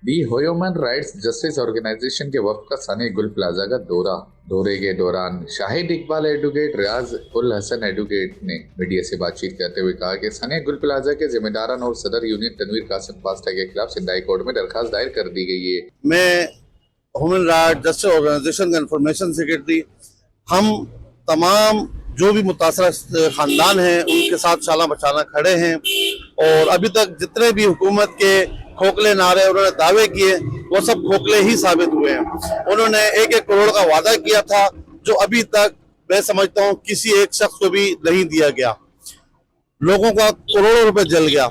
दी human rights justice organisation के वफ्द का सानिया गुल प्लाजा का दौरे के दौरान शाहिद इकबाल एडवोकेट रियाज उल हसन एडवोकेट ने मीडिया से बातचीत करते हुए कहा कि सानिया गुल प्लाजा के जिम्मेदारान और सदर यूनियन तनवीर कासिम पास्ता के खिलाफ सिंध हाई कोर्ट में दरखास्त दायर कर दी गई है। मैं ह्यूमन राइट जस्टिस ऑर्गेनाइजेशन का इंफॉर्मेशन सेक्रेटरी, हम तमाम जो भी मुतासर खानदान हैं उनके साथ शाला बचाना खड़े हैं और अभी तक जितने भी हुकूमत के खोखले नारे उन्होंने दावे किए वो सब खोखले ही साबित हुए हैं। उन्होंने 1-1 करोड़ का वादा किया था जो अभी तक मैं समझता हूँ किसी एक शख्स को भी नहीं दिया गया। लोगों का करोड़ों रुपए जल गया,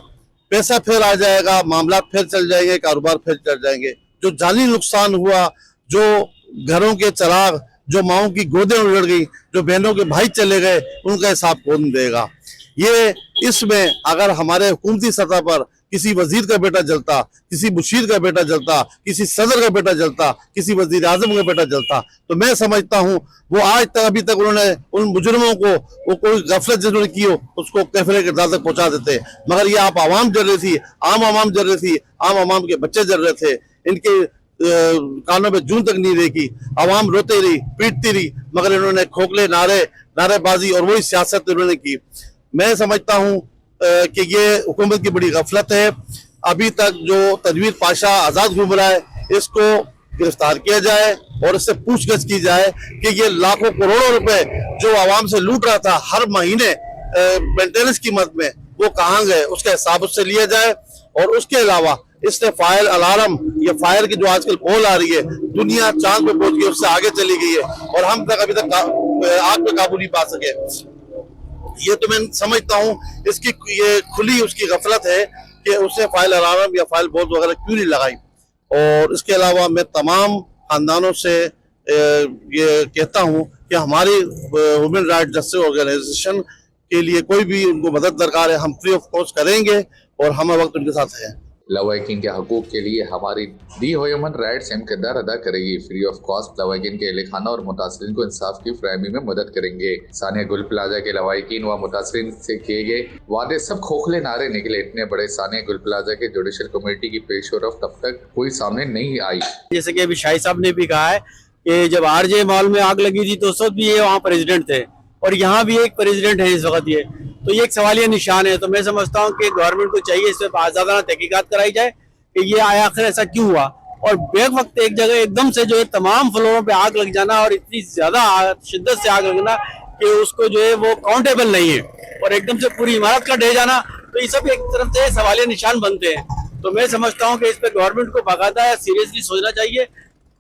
पैसा फिर आ जाएगा, मामला फिर चल जाएंगे, कारोबार फिर चल जाएंगे। जो जानी नुकसान हुआ, जो घरों के चिराग, जो माओं की गोदें उजड़ गई, जो बहनों के भाई चले गए, उनका हिसाब कौन देगा। ये इसमें अगर हमारे हुकूमती सतह पर किसी वजीर का बेटा जलता, किसी मुशीर का बेटा जलता, किसी सदर का बेटा जलता, किसी वजीर आजम का बेटा जलता, तो मैं समझता हूँ वो आज तक अभी तक उन्होंने उन मुजरमों को वो कोई गफलत जिन्होंने की हो उसको कैफरे के दाद तक पहुंचा देते। मगर ये आप आवाम जल रही थी, आम आवाम जल रही थी, आम आवाम के बच्चे जल रहे थे, इनके कानों में जून तक नहीं देखी, आवाम रोते रही, पीटती रही, मगर इन्होंने खोखले नारेबाजी और वही सियासत इन्होंने की। मैं समझता हूँ कि ये हुकूमत की बड़ी गफलत है। अभी तक जो तनवीर पाशा आजाद घूम रहा है इसको गिरफ्तार किया जाए और इससे पूछगछ की जाए कि ये लाखों करोड़ों रुपए जो आवाम से लूट रहा था हर महीने मेंटेनेंस की मद में, वो कहाँ गए, उसका हिसाब उससे लिया जाए। और उसके अलावा इसने फायर अलार्म या फायर की जो आजकल पोल आ रही है, दुनिया चांद पे पहुंच गई, उससे आगे चली गई है और हम तक अभी तक आग पे काबू नहीं पा सके। ये तो मैं समझता हूँ इसकी ये खुली उसकी गफलत है कि उसने फाइल अलार्म या फाइल बोर्ड वगैरह क्यों नहीं लगाई। और इसके अलावा मैं तमाम खानदानों से ये कहता हूँ कि हमारी ह्यूमन राइट जस्टिस ऑर्गेनाइजेशन के लिए कोई भी उनको मदद दरकार है, हम फ्री ऑफ कॉस्ट करेंगे और हम वक्त उनके साथ हैं। लवाकिन के हकूक के लिए हमारी दी ह्यूमन राइट्स अहम किरदार अदा करेगी। फ्री ऑफ कॉस्ट लवाकिन के अहल खाना और मुतासरीन को इंसाफ की फराहमी में मदद करेंगे। सानिया गुल प्लाजा के लवाकिन व मुतासरीन से किए गए वादे सब खोखले नारे निकले। इतने बड़े सानिया गुल प्लाजा के जुडिशल कमेटी की पेश रफ्त तब तक कोई सामने नहीं आई। जैसे कि अभी शाही साहब ने भी कहा है कि जब आरजे मॉल में आग लगी थी तो उस वक्त भी ये वहाँ प्रेसिडेंट थे और यहाँ भी एक प्रेसिडेंट है इस वक्त ये, तो ये एक सवालिया निशान है। तो मैं समझता हूँ कि गवर्नमेंट को चाहिए इस पर आज़ादाना तहकीकात कराई जाए कि ये आखिर ऐसा क्यों हुआ। और बेक वक्त एक जगह एकदम से जो है तमाम फ्लोरों पे आग लग जाना और इतनी ज्यादा शिद्दत से आग लगना कि उसको जो है वो काउंटेबल नहीं है और एकदम से पूरी इमारत का ढह जाना, तो ये सब एक तरफ से सवालिया निशान बनते हैं। तो मैं समझता हूँ कि इस पर गवर्नमेंट को बाकायदा सीरियसली सोचना चाहिए।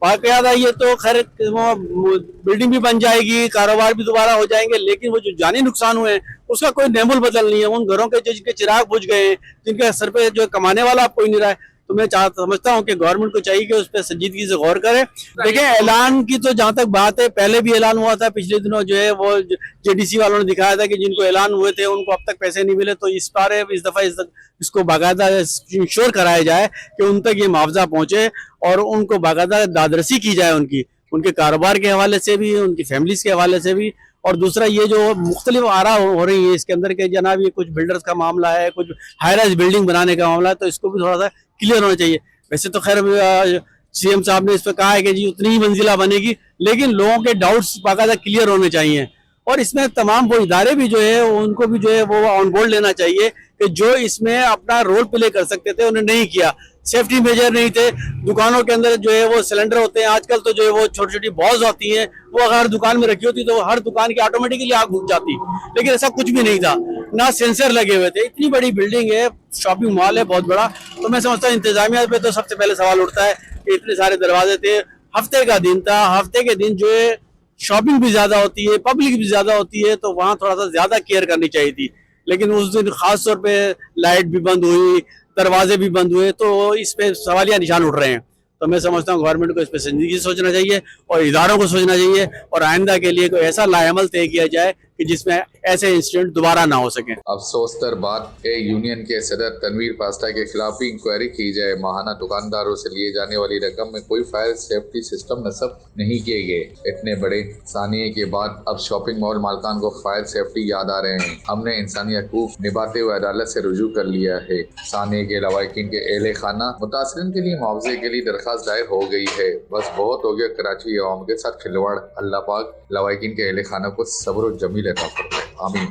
बाकायदा ये तो खैर बिल्डिंग भी बन जाएगी, कारोबार भी दोबारा हो जाएंगे, लेकिन वो जो जानी नुकसान हुए हैं उसका कोई नेमुल बदल नहीं है। उन घरों के जिनके चिराग बुझ गए हैं, जिनके सर पे जो कमाने वाला अब कोई नहीं रहा है, तो मैं समझता हूँ कि गवर्नमेंट को चाहिए कि उस पर संजीदगी से गौर करे। देखिए ऐलान की तो जहाँ तक बात है, पहले भी ऐलान हुआ था, पिछले दिनों जो है वो जेडीसी वालों ने दिखाया था कि जिनको ऐलान हुए थे उनको अब तक पैसे नहीं मिले। तो इस बार इस दफा इसको बाकायदा इंश्योर कराया जाए कि उन तक ये मुआवजा पहुंचे और उनको बाकायदा दादरसी की जाए उनके कारोबार के हवाले से भी, उनकी फैमिलीज के हवाले से भी। और दूसरा ये जो मुख्तलिफ आरा हो रही है इसके अंदर के जनाब, ये कुछ बिल्डर्स का मामला है, कुछ हाई राइज बिल्डिंग बनाने का मामला है, तो इसको भी थोड़ा सा क्लियर होना चाहिए। वैसे तो खैर सीएम साहब ने इस पर कहा है कि जी उतनी ही मंजिला बनेगी, लेकिन लोगों के डाउट्स बाकायदा क्लियर होने चाहिए। और इसमें तमाम वो इदारे भी जो है उनको भी जो है वो ऑन बोर्ड लेना चाहिए कि जो इसमें अपना रोल प्ले कर सकते थे उन्हें नहीं किया। सेफ्टी मेजर नहीं थे, दुकानों के अंदर जो है वो सिलेंडर होते हैं आजकल, तो जो है वो छोटी छोटी बॉल्स होती हैं, वो अगर दुकान में रखी होती तो हर दुकान की ऑटोमेटिकली आग बुझ जाती, लेकिन ऐसा कुछ भी नहीं था, ना सेंसर लगे हुए थे। इतनी बड़ी बिल्डिंग है, शॉपिंग मॉल है बहुत बड़ा, तो मैं समझता हूँ इंतजामिया पे तो सबसे पहले सवाल उठता है कि इतने सारे दरवाजे थे, हफ्ते का दिन था, हफ्ते के दिन जो है शॉपिंग भी ज्यादा होती है, पब्लिक भी ज्यादा होती है, तो वहाँ थोड़ा सा ज्यादा केयर करनी चाहिए थी। लेकिन उस दिन खास तौर पे लाइट भी बंद हुई, दरवाजे भी बंद हुए, तो इस पे सवालिया निशान उठ रहे हैं। तो मैं समझता हूँ गवर्नमेंट को इस पे संजीदगी से सोचना चाहिए और इदारों को सोचना चाहिए और आइंदा के लिए कोई ऐसा लाएमल तय किया जाए कि जिसमें ऐसे इंसिडेंट दोबारा ना हो सके। अफसोस तर बात है यूनियन के सदर तनवीर पास्ता के खिलाफ भी इंक्वायरी की जाए। माहाना दुकानदारों से लिए जाने वाली रकम में कोई फायर सेफ्टी सिस्टम नस्ब नहीं किए गए। इतने बड़े सानिए के बाद अब शॉपिंग मॉल मालकान को फायर सेफ्टी याद आ रहे हैं। हमने इंसानी हकूक निभाते हुए अदालत से रुजू कर लिया है। सानिए के लवाकिन के एहले खाना मुतासरीन के लिए मुआवजे के लिए दरखास्त दायर हो गई है। बस बहुत हो गया कराची अवाम के साथ खिलवाड़। अल्लाह पाक लवाकिन के एहले खाना को सब्र व जमील अता फरमाए। आमीन।